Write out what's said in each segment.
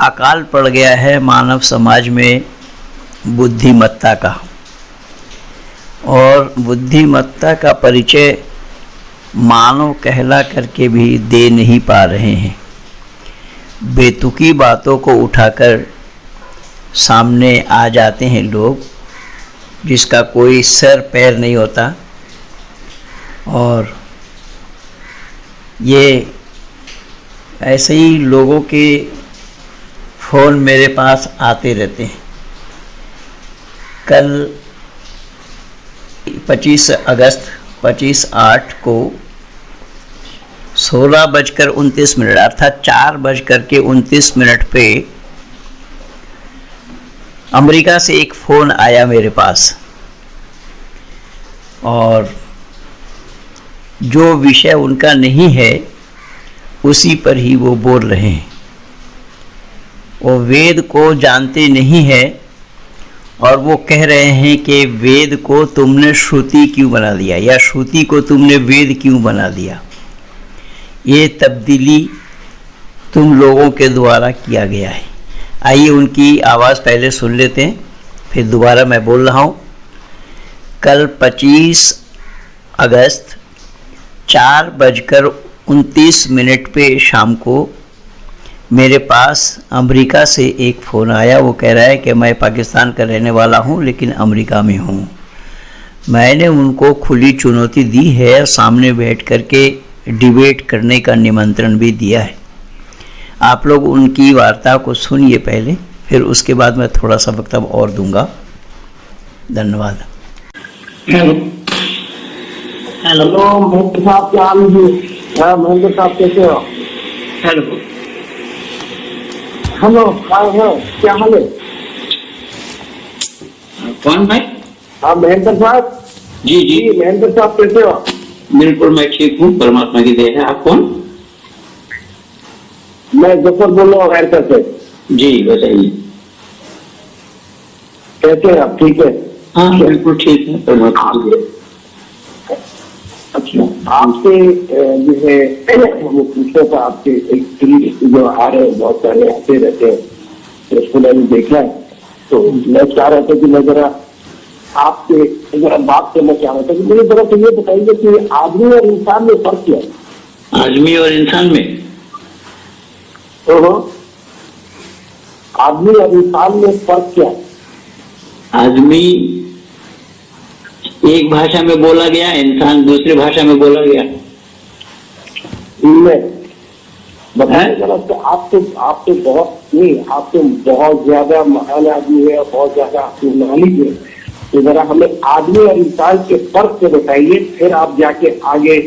अकाल पड़ गया है मानव समाज में बुद्धिमत्ता का, और बुद्धिमत्ता का परिचय मानव कहला करके भी दे नहीं पा रहे हैं। बेतुकी बातों को उठाकर सामने आ जाते हैं लोग जिसका कोई सर पैर नहीं होता, और ये ऐसे ही लोगों के फ़ोन मेरे पास आते रहते हैं। कल 25 अगस्त 25/8 को 16:29 अर्थात 4:29 पे अमेरिका से एक फ़ोन आया मेरे पास, और जो विषय उनका नहीं है उसी पर ही वो बोल रहे हैं। वो वेद को जानते नहीं है और वो कह रहे हैं कि वेद को तुमने श्रुति क्यों बना दिया, या श्रुति को तुमने वेद क्यों बना दिया। ये तब्दीली तुम लोगों के द्वारा किया गया है। आइए उनकी आवाज़ पहले सुन लेते हैं, फिर दोबारा मैं बोल रहा हूँ। कल 25 अगस्त 4:29 पे शाम को मेरे पास अमेरिका से एक फ़ोन आया। वो कह रहा है कि मैं पाकिस्तान का रहने वाला हूँ लेकिन अमेरिका में हूँ। मैंने उनको खुली चुनौती दी है और सामने बैठ कर के डिबेट करने का निमंत्रण भी दिया है। आप लोग उनकी वार्ता को सुनिए पहले, फिर उसके बाद मैं थोड़ा सा वक्तव्य और दूंगा। धन्यवाद। हेलो महेंद्र साहब, क्या हाल है? महेंद्र साहब कैसे हो? हेलो हेलो, क्या हाल है? कौन भाई? हाँ महेंद्र साहब। जी जी महेंद्र साहब कैसे हो? बिल्कुल मैं ठीक हूँ, परमात्मा की दया है। आप कौन? मैं जफर बोल रहा हूँ अमेरिका से। जी बताइए। कैसे हैं आप? ठीक है? हाँ बिल्कुल ठीक है, परमात्मा की दया। अच्छा, आपसे जो है वो पूछा था, आपके एक सीरीज जो आ रहे हैं, बहुत सारे आते रहते हैं, तो उसको मैंने देखा है, तो मैं चाह रहा था कि मैं जरा आपसे जरा बात करना चाह रहा था कि मुझे जरा तो ये बताइए कि आदमी और इंसान में फर्क क्या है? आदमी और इंसान में? आदमी और इंसान में फर्क क्या है? आदमी एक भाषा में बोला गया, इंसान दूसरी भाषा में बोला गया। बताइए जरा। तो आप तो बहुत ज्यादा महान आदमी है और बहुत ज्यादा आपकी नॉलेज है, तो जरा हमें आदमी और इंसान के फर्क से बताइए, फिर आप जाके आगे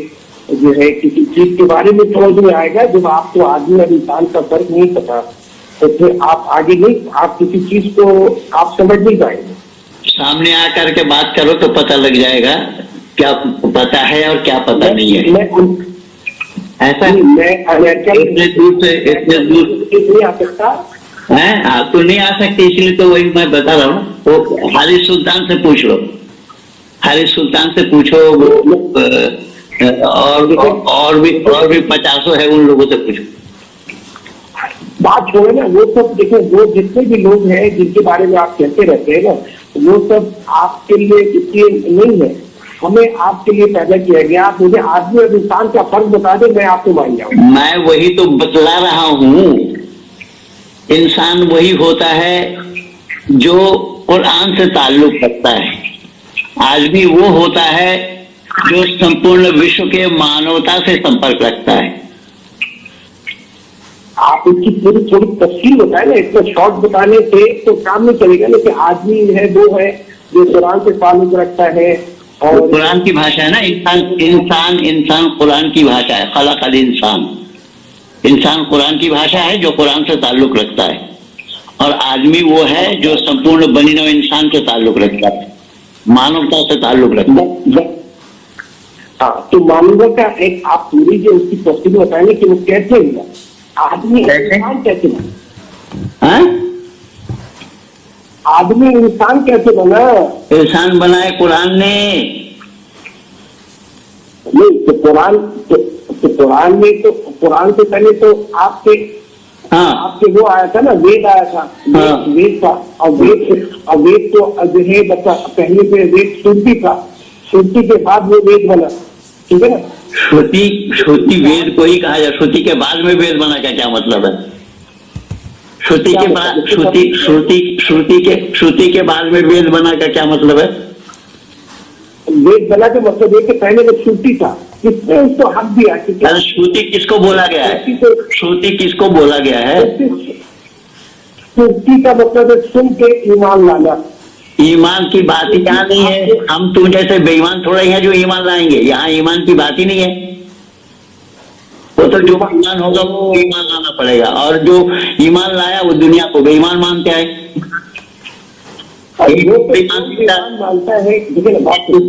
जो है किसी चीज के बारे में समझ में आएगा। जब आपको आदमी और इंसान का फर्क नहीं पता तो फिर आप आगे नहीं, आप किसी चीज को आप समझ नहीं पाएंगे। सामने आकर के बात करो तो पता लग जाएगा क्या पता है और क्या पता नहीं है। ऐसा मैं इतने दूर से नहीं आ सकता है, आप तो नहीं आ सकते, इसलिए तो वही मैं बता रहा हूँ। वो हारिस सुल्तान से पूछ लो, हारिस सुल्तान से पूछो, और भी 50 है, उन लोगों से पूछो। बात छोड़े ना, वो सब देखो, वो जितने भी लोग हैं जिनके बारे में आप कहते रहते हैं ना, वो सब आपके लिए इसलिए नहीं है, हमें आपके लिए पैदा किया गया। आप मुझे आदमी और इंसान का फर्क बता दें, मैं आपको मान जाऊंगा। मैं वही तो बतला रहा हूँ। इंसान वही होता है जो कुरान से ताल्लुक रखता है। आदमी वो होता है जो संपूर्ण विश्व के मानवता से संपर्क रखता है। आप इसकी पूरी थोड़ी तफसील बताए ना, इतना शॉर्ट बताने से तो काम नहीं चलेगा ना, कि आदमी है वो है जो कुरान से ताल्लुक रखता है। और कुरान की भाषा है ना, इंसान कुरान की भाषा है। खलक़ल इंसान कुरान की भाषा है जो कुरान से ताल्लुक रखता है, और आदमी वो है जो संपूर्ण बनी नौ इंसान से ताल्लुक रखता है, मानवता से ताल्लुक रखता है। हाँ, तो मानवता का एक आप पूरी जो उसकी तफसील बताएंगे कि वो कैसे हुआ, आदमी इंसान कैसे बना? आदमी इंसान कैसे बना? इंसान बनाए कुरान ने। नहीं तो कुरान में तो कुरान से पहले तो आपके हाँ। आपके वो आया था ना, वेद आया था, हाँ। वेद था, और वेद तो जो है मतलब पहले से वेद श्रुति था, श्रुति के बाद वो वेद बना, ठीक है ना। श्रुति वेद को ही कहा जाए, श्रुति के बाद में वेद बना का क्या मतलब है? श्रुति के बाद श्रुति के बाद में वेद बना का क्या मतलब है? वेद बना के मतलब है कि पहले वो श्रुति था, किसने उसको हक दिया? अरे श्रुति किसको बोला गया है? श्रुति किसको बोला गया है? श्रुति का मतलब है सुन के ईमान लाना। ईमान की बात ही यहाँ नहीं है। हम तुम जैसे बेईमान थोड़ा ही है जो ईमान लाएंगे, यहाँ ईमान की बात ही नहीं है। वो तो जो ईमान होगा वो ईमान लाना पड़ेगा, और जो ईमान लाया वो दुनिया को बेईमान मानते हैं। मानता है,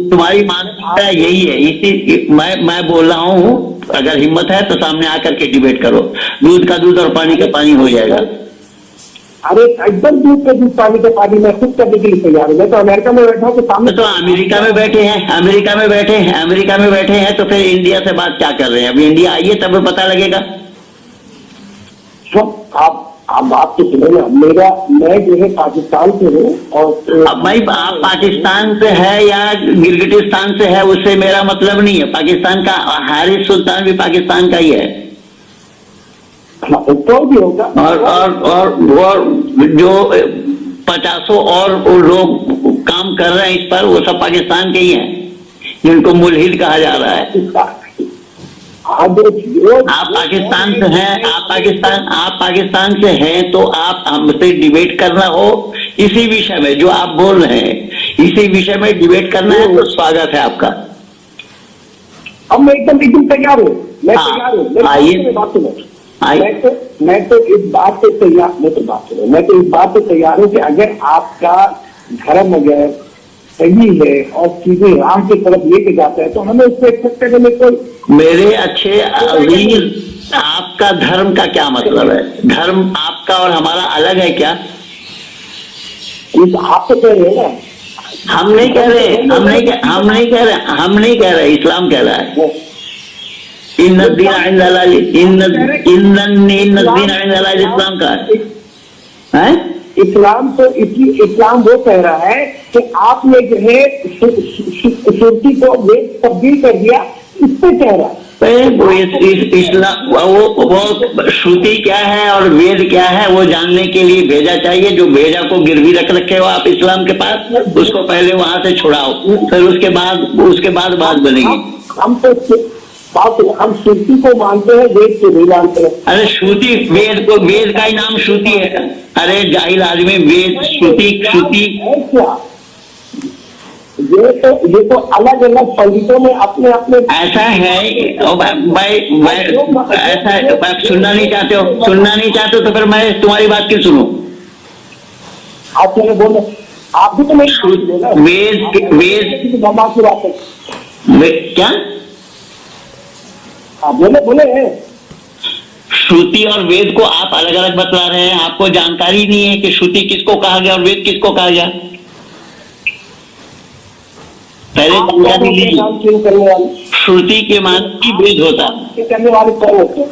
तुम्हारी मानसिकता यही है। इसी मैं बोल रहा हूँ, अगर हिम्मत है तो सामने आकर के डिबेट करो, दूध का दूध और पानी का पानी हो जाएगा। अरे एकदम दूध का दूध पानी का पानी मैं खुद करने के लिए तैयार हूँ। मैं तो अमेरिका में बैठा हूँ, तो सामने तो अमेरिका में बैठे हैं, अमेरिका में बैठे हैं, तो फिर इंडिया से बात क्या कर रहे हैं? अभी इंडिया आइए तब पता लगेगा। आप बात तो सुनो ना, मैं जो है पाकिस्तान से हूँ, और अब भाई आप पाकिस्तान से है या गिलगिटिस्तान से है, उससे मेरा मतलब नहीं है। पाकिस्तान का हारिस सुल्तान भी पाकिस्तान का ही है, तो भी होगा। और जो 50 और लोग काम कर रहे हैं इस पर, वो सब पाकिस्तान के ही हैं, जिनको मुल्हिद कहा जा रहा है। आप पाकिस्तान से हैं, आप पाकिस्तान से हैं, तो आप हमसे डिबेट करना हो इसी विषय में जो आप बोल रहे हैं, इसी विषय में डिबेट करना है, तो स्वागत है आपका। अब मैं एकदम तैयार हूँ, मैं तैयार हूँ। आइए, मैं तो इस बात से तैयार, मैं तो इस बात से तैयार हूँ कि अगर आपका धर्म अगर सही है और सीधे राह की तरफ लेके जाता है, तो हमें उसको एक्सेप्ट करने में कोई। मेरे अच्छे अजीज, आपका धर्म का क्या मतलब है? धर्म आपका और हमारा अलग है क्या? आप तो कह रहे हैं ना। हम नहीं कह रहे, इस्लाम कह रहा है। इस्लाम का है। इस्लाम वो कह रहा है कि आपने जो है श्रुति को वेद तब्दील कर दिया, इस पे कह रहा है। इस्लाम वो श्रुति क्या है और वेद क्या है वो जानने के लिए भेजा चाहिए। जो भेजा को गिरवी रख रखे हो आप इस्लाम के पास, उसको पहले वहां से छुड़ाओ, फिर उसके बाद बात बनेगी। हम श्रुति को मानते हैं, वेद को नहीं मानते हैं। अरे श्रुति, वेद का ही नाम श्रुति है। अरे जाहिल आदमी, वेद श्रुति ये तो अलग अलग पंडितों में अपने ऐसा है। ऐसा सुनना नहीं चाहते हो तो फिर मैं तुम्हारी बात क्यों सुनूं? आप मैंने बोले, आप भी तो नहीं वेद क्या आप बोले हैं। श्रुति और वेद को आप अलग अलग बतला रहे हैं। आपको जानकारी नहीं है कि श्रुति किसको कहा गया और वेद किसको कहा गया। पहले जानकारी लीजिए। श्रुति के माने वेद होता है, करने वाले कौन होते हैं?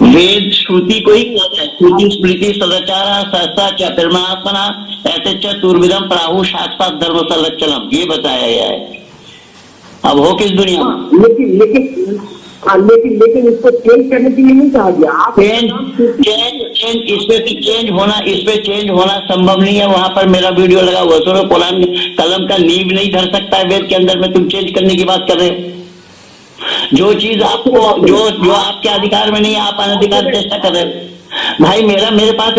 वेद श्रुति को ही कहते हैं। श्रुति स्मृति सदाचारा सहसा चतुर्मात्मना ऐसे चतुर्विधम प्राहु शास्त्रार्थ धर्म संरक्षणम, ये बताया गया है। अब हो किस दुनिया में? लेकिन इसको चेंज करने के लिए नहीं कहा गया। इस पे चेंज होना संभव नहीं है। वहां पर मेरा वीडियो लगा हुआ, सुनो। कुरान कलम का नींव नहीं धर सकता है वेद के अंदर में, तुम चेंज करने की बात कर रहे हो। जो चीज आपको जो आपके अधिकार में नहीं है, आप अनधिकार चेष्टा कर रहे हो। भाई मेरे पास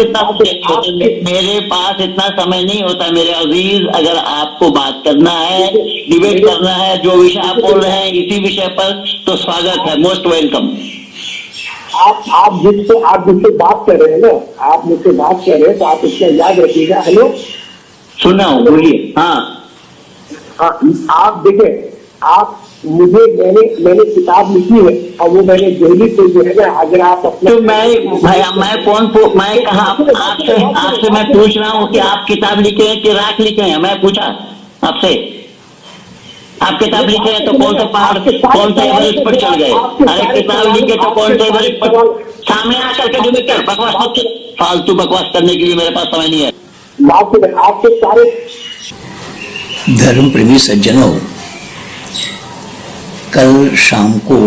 इतना समय नहीं होता मेरे अजीज। अगर आपको बात करना है, डिबेट करना है, जो विषय आप बोल रहे हैं इसी विषय पर, तो स्वागत है, मोस्ट वेलकम। आप जिससे बात कर रहे हैं ना, आप मुझसे बात कर रहे हैं, तो आप इसका याद रखिएगा। हेलो, सुन रहा हूँ, बोलिए। हाँ, आप देखिए, आप मैंने किताब लिखी है, और वो मैंने दिल्ली से जो है ना, अगर आप अपने तो मैं कहा आपसे मैं पूछ रहा हूँ कि आप किताब लिखे हैं कि राख लिखे हैं? मैं पूछा आपसे, आप किताब लिखे हैं तो कौन सा पहाड़, कौन सा एवरेस्ट पर चढ़ गए? अरे किताब लिखे तो कौन सा एवरेस्ट पर सामने आकर के जो कर बकवास मत कर, फालतू बकवास करने के लिए मेरे पास समय नहीं है। आपके सारे धर्म प्रेमी सज्जनों, कल शाम को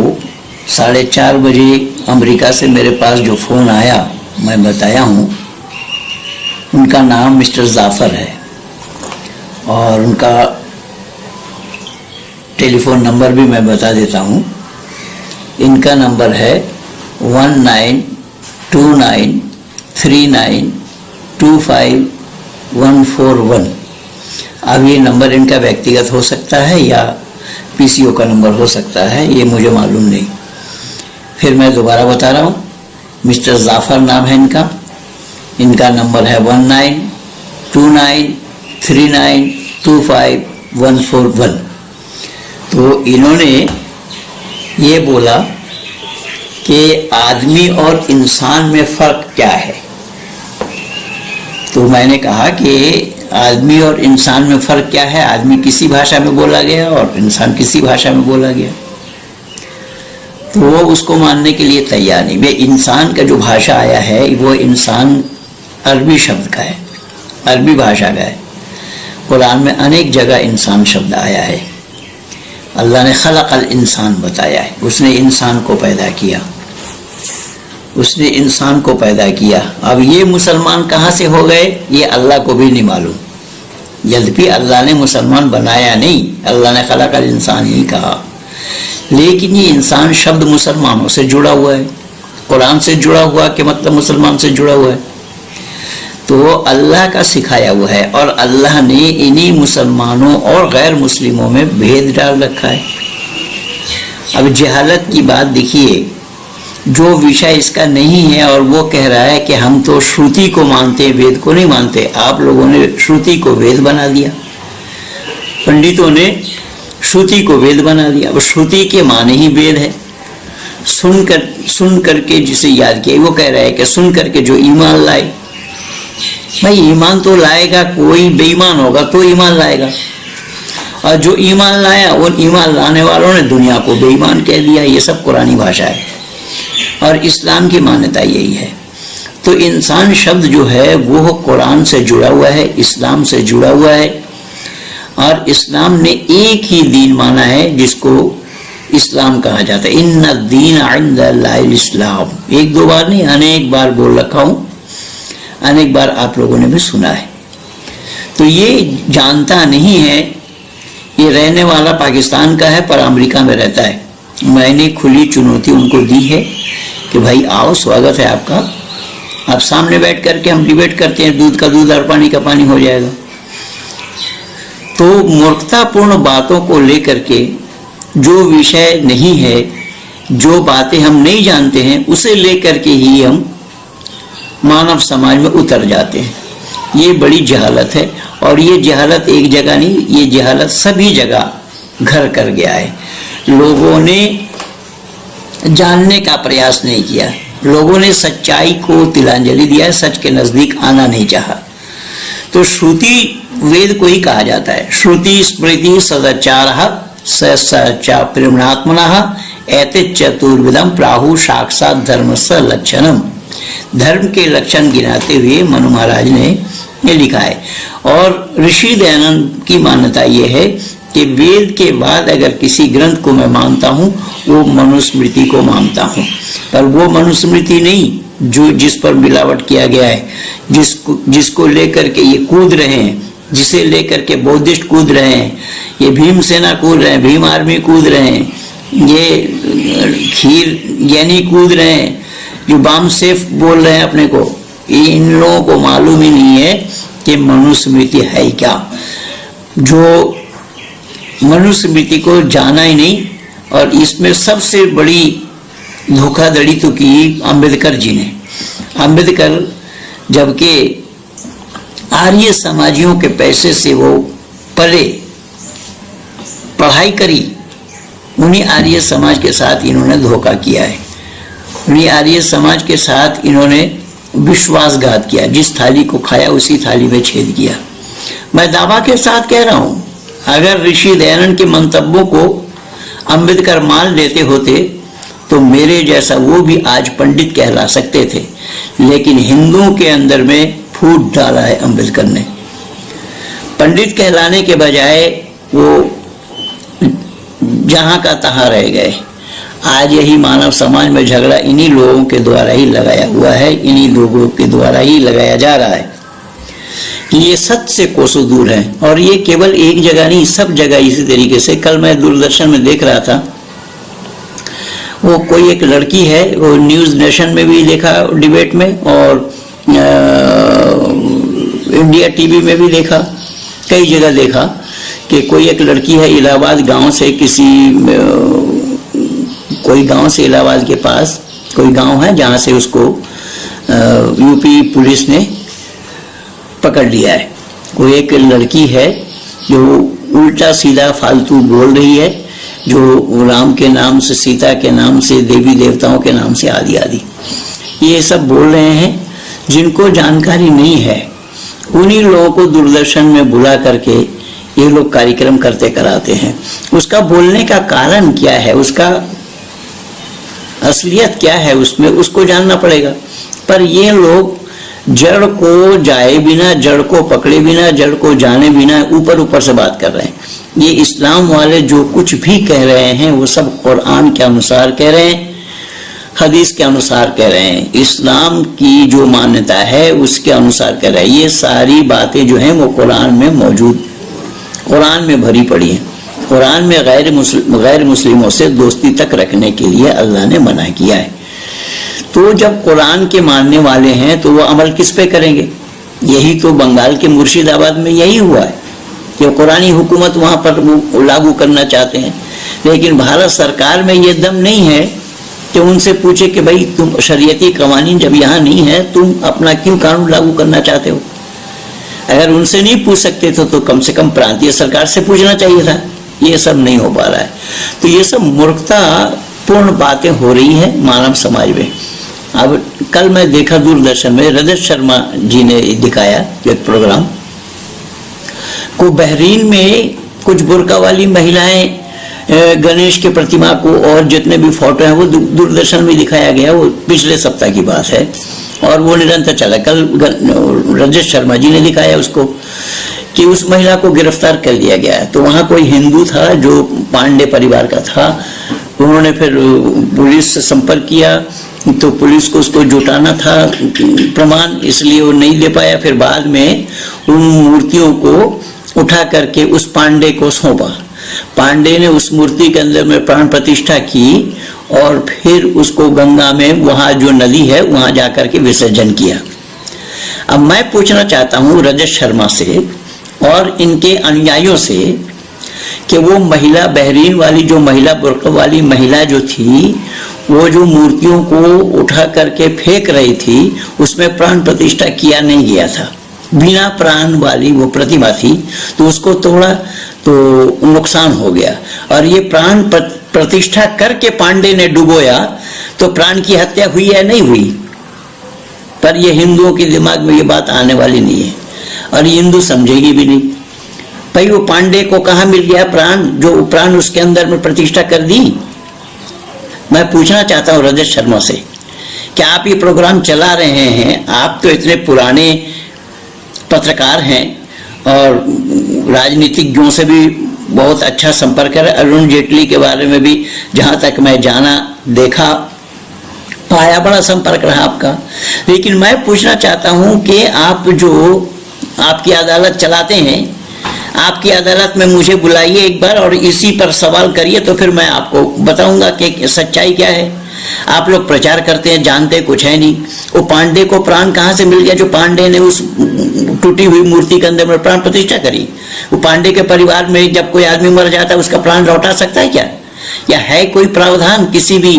4:30 बजे अमेरिका से मेरे पास जो फ़ोन आया मैं बताया हूँ, उनका नाम मिस्टर जाफर है और उनका टेलीफोन नंबर भी मैं बता देता हूँ। इनका नंबर है 192939254141। अब ये नंबर इनका व्यक्तिगत हो सकता है या पीसीओ का नंबर हो सकता है, ये मुझे मालूम नहीं। फिर मैं दोबारा बता रहा हूँ, मिस्टर जाफर नाम है इनका। इनका नंबर है 192939254141। तो इन्होंने ये बोला कि आदमी और इंसान में फ़र्क क्या है। तो मैंने कहा कि आदमी और इंसान में फ़र्क क्या है, आदमी किसी भाषा में बोला गया और इंसान किसी भाषा में बोला गया। तो वो उसको मानने के लिए तैयार नहीं। वे इंसान का जो भाषा आया है वो इंसान अरबी शब्द का है, अरबी भाषा का है। कुरान में अनेक जगह इंसान शब्द आया है। अल्लाह ने खलक़ल इंसान बताया है, उसने इंसान को पैदा किया, उसने इंसान को पैदा किया। अब ये मुसलमान कहाँ से हो गए ये अल्लाह को भी नहीं मालूम। यद्यपि अल्लाह ने मुसलमान बनाया नहीं, अल्लाह ने खलक़ल इंसान ही कहा, लेकिन ये इंसान शब्द मुसलमानों से जुड़ा हुआ है, कुरान से जुड़ा हुआ के मतलब मुसलमान से जुड़ा हुआ है। तो अल्लाह का सिखाया हुआ है और अल्लाह ने इन्हीं मुसलमानों और गैर मुस्लिमों में भेद डाल रखा है। अब जहालत की बात देखिए, जो विषय इसका नहीं है और वो कह रहा है कि हम तो श्रुति को मानते हैं, वेद को नहीं मानते। आप लोगों ने श्रुति को वेद बना दिया, पंडितों ने श्रुति को वेद बना दिया। अब श्रुति के माने ही वेद है। सुन करके जिसे याद किया, वो कह रहा है कि सुन करके जो ईमान लाए। भाई ईमान तो लाएगा, कोई बेईमान होगा तो ईमान लाएगा, और जो ईमान लाया उन ईमान लाने वालों ने दुनिया को बेईमान कह दिया। ये सब कुरानी भाषा है और इस्लाम की मान्यता यही है। तो इंसान शब्द जो है वो कुरान से जुड़ा हुआ है, इस्लाम से जुड़ा हुआ है, और इस्लाम ने एक ही दीन माना है जिसको इस्लाम कहा जाता है। इन्ना दीन इंदल्लाहिल इस्लाम, एक दो बार नहीं, अनेक बार बोल रखा हूँ, अनेक बार आप लोगों ने भी सुना है। तो ये जानता नहीं है, ये रहने वाला पाकिस्तान का है पर अमेरिका में रहता है। मैंने खुली चुनौती उनको दी है कि भाई आओ, स्वागत है आपका, आप सामने बैठ करके हम डिबेट करते हैं, दूध का दूध और पानी का पानी हो जाएगा। तो मूर्खतापूर्ण बातों को लेकर के, जो विषय नहीं है, जो बातें हम नहीं जानते हैं, उसे लेकर के ही हम मानव समाज में उतर जाते हैं। ये बड़ी जहालत है और ये जहालत एक जगह नहीं, ये जहालत सभी जगह घर कर गया है। लोगों ने जानने का प्रयास नहीं किया, लोगों ने सच्चाई को तिलांजलि दिया है, सच के नजदीक आना नहीं चाहा। तो श्रुति वेद को ही कहा जाता है। श्रुति स्मृति सदाचार सचा प्रेमणात्मना एते चतुर्विधम प्राहु साक्षात धर्म स लक्षणम। धर्म के लक्षण गिनाते हुए मनु महाराज ने ये लिखा है। और ऋषि दयानंद की मान्यता ये है कि वेद के बाद अगर किसी ग्रंथ को मैं मानता हूँ वो मनुस्मृति को मानता हूँ, पर वो मनुस्मृति नहीं जो जिस पर मिलावट किया गया है, जिसको लेकर के ये कूद रहे हैं, जिसे लेकर के बौद्धिस्ट कूद रहे हैं, ये भीमसेना कूद रहे हैं, भीम आर्मी कूद रहे हैं, ये खीर यानी कूद रहे हैं, जो बाम सेफ बोल रहे हैं अपने को। इन लोगों को मालूम ही नहीं है कि मनुस्मृति है क्या। जो मनुस्मृति को जाना ही नहीं, और इसमें सबसे बड़ी धोखाधड़ी तो की अंबेडकर जी ने। अंबेडकर जबकि आर्य समाजियों के पैसे से वो पले पढ़ाई करी, उन्हीं आर्य समाज के साथ इन्होंने धोखा किया है। उन्हीं आर्य समाज के साथ इन्होंने विश्वासघात किया, जिस थाली को खाया उसी थाली में छेद किया। मैं दावा के साथ कह रहा हूं, अगर ऋषि दयानंद के मंतव्यों को अंबेडकर मान लेते होते तो मेरे जैसा वो भी आज पंडित कहला सकते थे, लेकिन हिंदुओं के अंदर में फूट डाला है अम्बेडकर ने। पंडित कहलाने के बजाय वो जहां का तहां रह गए। आज यही मानव समाज में झगड़ा इन्हीं लोगों के द्वारा ही लगाया हुआ है, इन्हीं लोगों के द्वारा ही लगाया जा रहा है। ये सत्य से कोसों दूर है, और ये केवल एक जगह नहीं, सब जगह इसी तरीके से। कल मैं दूरदर्शन में देख रहा था, वो कोई एक लड़की है, वो न्यूज नेशन में भी देखा डिबेट में, और इंडिया टीवी में भी देखा, कई जगह देखा कि कोई एक लड़की है इलाहाबाद गांव से, कोई गांव से इलाहाबाद के पास कोई गांव है जहां से उसको यूपी पुलिस ने पकड़ लिया है। कोई एक लड़की है जो उल्टा सीधा फालतू बोल रही है, जो राम के नाम से, सीता के नाम से, देवी देवताओं के नाम से आदि आदि ये सब बोल रहे हैं। जिनको जानकारी नहीं है उन्हीं लोगों को दूरदर्शन में बुला करके ये लोग कार्यक्रम करते कराते हैं। उसका बोलने का कारण क्या है, उसका असलियत क्या है, उसमें उसको जानना पड़ेगा। पर ये लोग जड़ को जाए बिना, जड़ को पकड़े बिना, जड़ को जाने बिना ऊपर ऊपर से बात कर रहे हैं। ये इस्लाम वाले जो कुछ भी कह रहे हैं वो सब कुरान के अनुसार कह रहे हैं, हदीस के अनुसार कह रहे हैं, इस्लाम की जो मान्यता है उसके अनुसार कह रहे हैं। ये सारी बातें जो हैं वो कुरान में मौजूद, कुरान में भरी पड़ी है। कुरान में गैर मुस्लिमों से दोस्ती तक रखने के लिए अल्लाह ने मना किया है। तो जब कुरान के मानने वाले हैं तो वो अमल किस पे करेंगे? यही तो बंगाल के मुर्शिदाबाद में यही हुआ है कि कुरानी हुकूमत वहां पर लागू करना चाहते हैं, लेकिन भारत सरकार में ये दम नहीं है कि उनसे पूछे कि भाई तुम शरीयती कवानीन जब यहाँ नहीं है, तुम अपना क्यों कानून लागू करना चाहते हो? अगर उनसे नहीं पूछ सकते तो कम से कम प्रांतीय सरकार से पूछना चाहिए था। ये सब नहीं हो पा रहा है। तो ये सब मूर्खता पूर्ण बातें हो रही है मानव समाज में। अब कल मैं देखा दूरदर्शन में, रजत शर्मा जी ने दिखाया एक प्रोग्राम को, बहरीन में कुछ बुर्का वाली महिलाएं गणेश के प्रतिमा को, और जितने भी फोटो हैं वो दूरदर्शन में दिखाया गया। वो पिछले सप्ताह की बात है और वो निरंतर चला। कल रजत शर्मा जी ने दिखाया उसको कि उस महिला को गिरफ्तार कर लिया गया है। तो वहाँ कोई हिंदू था जो पांडे परिवार का था, उन्होंने फिर पुलिस से संपर्क किया, तो पुलिस को उसको जुटाना था प्रमाण, इसलिए वो नहीं दे पाया। फिर बाद में उन मूर्तियों को उठा करके उस पांडे को सौंपा। पांडे ने उस मूर्ति के अंदर में प्राण प्रतिष्ठा की और फिर उसको गंगा में, वहां जो नदी है वहां जाकर के विसर्जन किया। अब मैं पूछना चाहता हूं रजत शर्मा से और इनके अनुयायियों से कि वो महिला, बहरीन वाली जो महिला, बुर्का वाली महिला जो थी, वो जो मूर्तियों को उठा करके फेंक रही थी, उसमें प्राण प्रतिष्ठा किया नहीं गया था। बिना प्राण वाली वो प्रतिमा थी, तो उसको तोड़ा तो नुकसान हो गया। और ये प्राण प्रतिष्ठा करके पांडे ने डुबोया, तो प्राण की हत्या हुई है नहीं हुई? पर ये हिंदुओं के दिमाग में ये बात आने वाली नहीं है और ये हिंदू समझेगी भी नहीं। भाई वो पांडे को कहाँ मिल गया प्राण, जो प्राण उसके अंदर में प्रतिष्ठा कर दी? मैं पूछना चाहता हूँ रजत शर्मा से, क्या आप ये प्रोग्राम चला रहे हैं? आप तो इतने पुराने पत्रकार हैं और राजनीतिज्ञों से भी बहुत अच्छा संपर्क है। अरुण जेटली के बारे में भी जहाँ तक मैं जाना, देखा, पाया, बड़ा संपर्क रहा आपका। लेकिन मैं पूछना चाहता हूँ कि आप जो आपकी अदालत चलाते हैं, आपकी अदालत में मुझे बुलाइए एक बार और इसी पर सवाल करिए, तो फिर मैं आपको बताऊंगा कि सच्चाई क्या है। आप लोग प्रचार करते हैं, जानते कुछ है नहीं। वो पांडे को प्राण कहाँ से मिल गया जो पांडे ने उस टूटी हुई मूर्ति के अंदर में प्राण प्रतिष्ठा करी? वो पांडे के परिवार में जब कोई आदमी मर जाता है उसका प्राण लौटा सकता है क्या? या है कोई प्रावधान किसी भी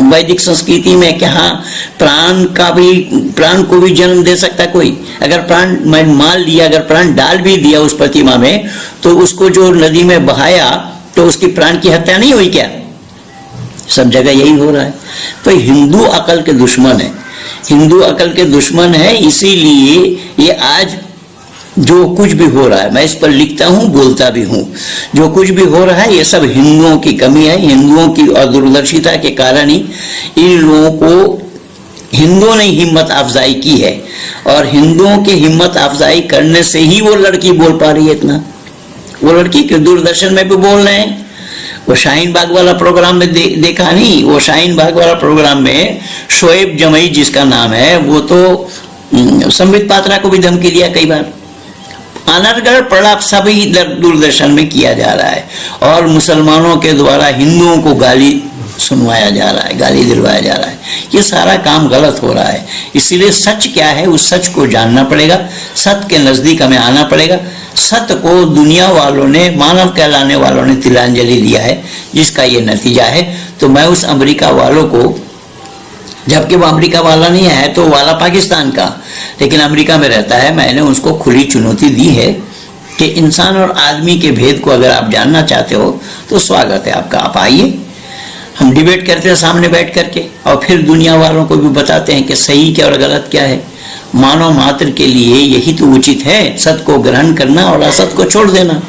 वैदिक संस्कृति में कि हाँ प्राण को भी जन्म दे सकता कोई? अगर प्राण मैं मान लिया, अगर प्राण डाल भी दिया उस प्रतिमा में, तो उसको जो नदी में बहाया तो उसकी प्राण की हत्या नहीं हुई क्या? सब जगह यही हो रहा है। तो हिंदू अकल के दुश्मन है, हिंदू अकल के दुश्मन है। इसीलिए ये आज जो कुछ भी हो रहा है, मैं इस पर लिखता हूं, बोलता भी हूं, जो कुछ भी हो रहा है ये सब हिंदुओं की कमी है, हिंदुओं की अदूरदर्शिता के कारण ही इन लोगों को हिंदुओं ने हिम्मत अफजाई की है, और हिंदुओं की हिम्मत अफजाई करने से ही वो लड़की बोल पा रही है इतना। वो लड़की के दूरदर्शन में भी बोल रहे हैं, वो शाहीन बाग वाला प्रोग्राम में देखा नहीं, वो शाहीन बाग वाला प्रोग्राम में शोएब जमई जिसका नाम है, वो तो संबित पात्रा को भी धमकी दिया कई बार। अनर्गल प्रलाप सभी दूरदर्शन में किया जा रहा है, और मुसलमानों के द्वारा हिंदुओं को गाली सुनवाया जा रहा है, गाली दिलवाया जा रहा है। ये सारा काम गलत हो रहा है। इसीलिए सच क्या है उस सच को जानना पड़ेगा, सत्य के नजदीक हमें आना पड़ेगा। सत्य को दुनिया वालों ने, मानव कहलाने वालों ने तिलांजलि दिया है, जिसका ये नतीजा है। तो मैं उस अमेरिका वालों को, जबकि वो अमेरिका वाला नहीं है, तो वाला पाकिस्तान का, लेकिन अमेरिका में रहता है, मैंने उसको खुली चुनौती दी है कि इंसान और आदमी के भेद को अगर आप जानना चाहते हो तो स्वागत है आपका, आप आइए, हम डिबेट करते हैं सामने बैठ करके, और फिर दुनिया वालों को भी बताते हैं कि सही क्या और गलत क्या है। मानव मात्र के लिए यही तो उचित है, सत्य को ग्रहण करना और असत्य को छोड़ देना।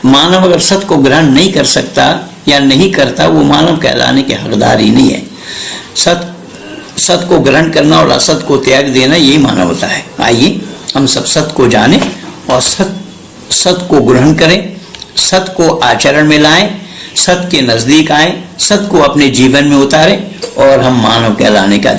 मानव अगर सत्य को ग्रहण नहीं कर सकता या नहीं करता, वो मानव कहलाने के हकदार ही नहीं है। सत्य को ग्रहण करना और असत्य को त्याग देना, यही मानवता है। आइए हम सब सत्य को जानें और सत्य को ग्रहण करें, सत्य को आचरण में लाएं, सत्य के नजदीक आए, सत्य को अपने जीवन में उतारें, और हम मानव कहलाने का